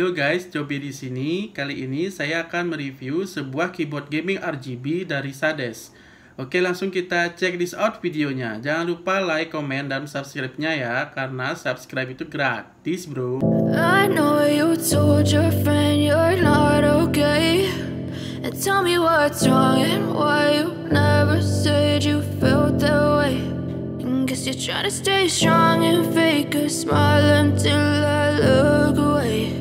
Halo guys, Cobi di sini. Kali ini saya akan mereview sebuah keyboard gaming RGB dari Saber. Oke, langsung kita check this out videonya. Jangan lupa like, comment, dan subscribe-nya ya, karena subscribe itu gratis, bro. I know you told your friend you're not okay, and tell me what's wrong and why you never said you felt that way. And guess you're trying to stay strong and fake a smile until I look away.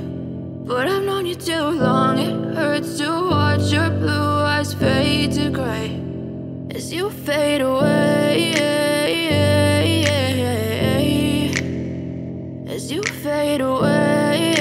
But I've known you too long, it hurts to watch your blue eyes fade to gray as you fade away, as you fade away.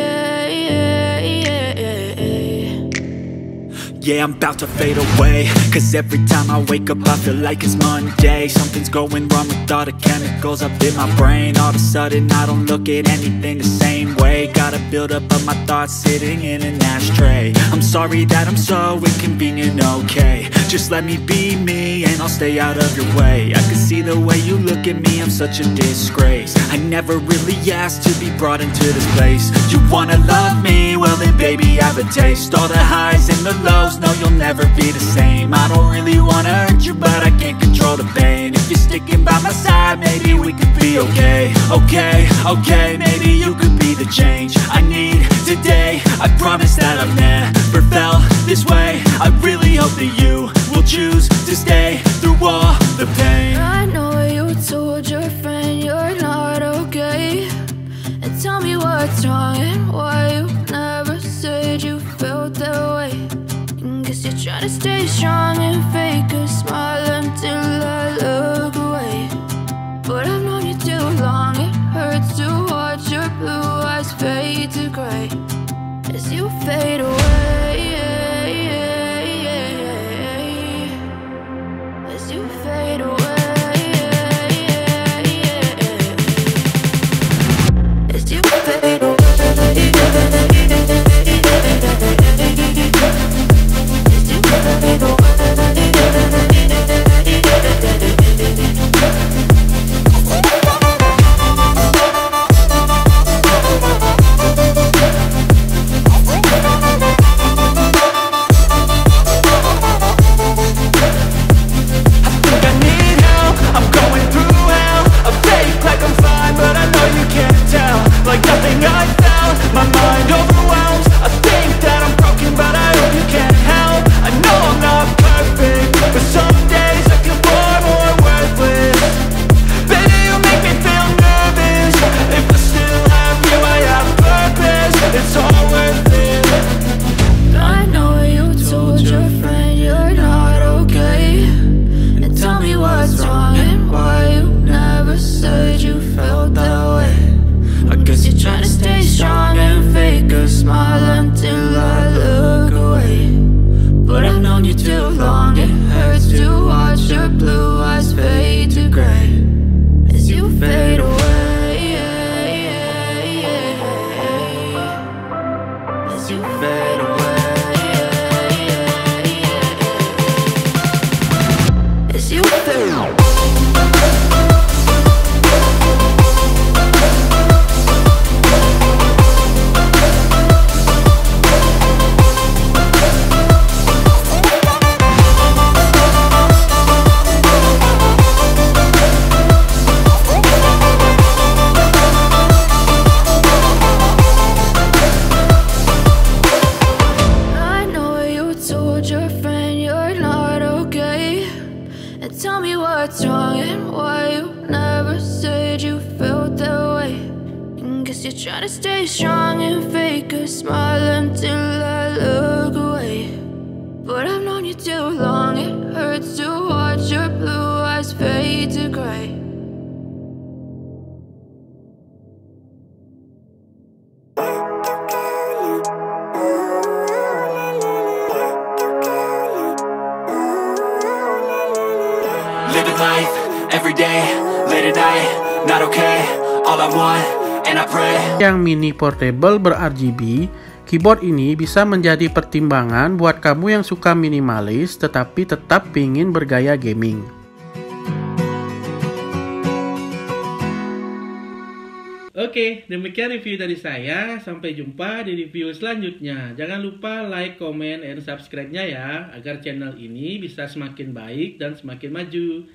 Yeah, I'm about to fade away, cause every time I wake up I feel like it's Monday. Something's going wrong with all the chemicals up in my brain. All of a sudden I don't look at anything the same way. Got a build up of my thoughts sitting in an ashtray. I'm sorry that I'm so inconvenient, okay. Just let me be me and I'll stay out of your way. I can see the way you look at me, I'm such a disgrace. I never really asked to be brought into this place. You wanna love me? Well then baby I have a taste. All the highs and the lows, no, you'll never be the same. I don't really wanna hurt you, but I can't control the pain. If you're sticking by my side, maybe we could be okay. Okay, maybe you could be the change I need today. I promise that I've never felt this way. I really hope that you will choose to stay through all the pain. I know you told your friend you're not okay, and tell me what's wrong and why you never said you felt that way. Guess you're trying to stay strong and fake a smile until I look away. But I've known you too long, it hurts to watch your blue eyes fade to gray as you fade away, as you fade away, as you fade away. Tell me what's wrong and why you never said you felt that way. And guess you're trying to stay strong and fake a smile until I look away. But I've known you too long, it hurts to watch your blue eyes fade to gray. Living life, everyday, late at night, not okay, all I want, and I pray. Yang mini portable ber-RGB, keyboard ini bisa menjadi pertimbangan buat kamu yang suka minimalis tetapi tetap pingin bergaya gaming. Oke, demikian review dari saya. Sampai jumpa di review selanjutnya. Jangan lupa like, comment, and subscribe-nya ya, agar channel ini bisa semakin baik dan semakin maju.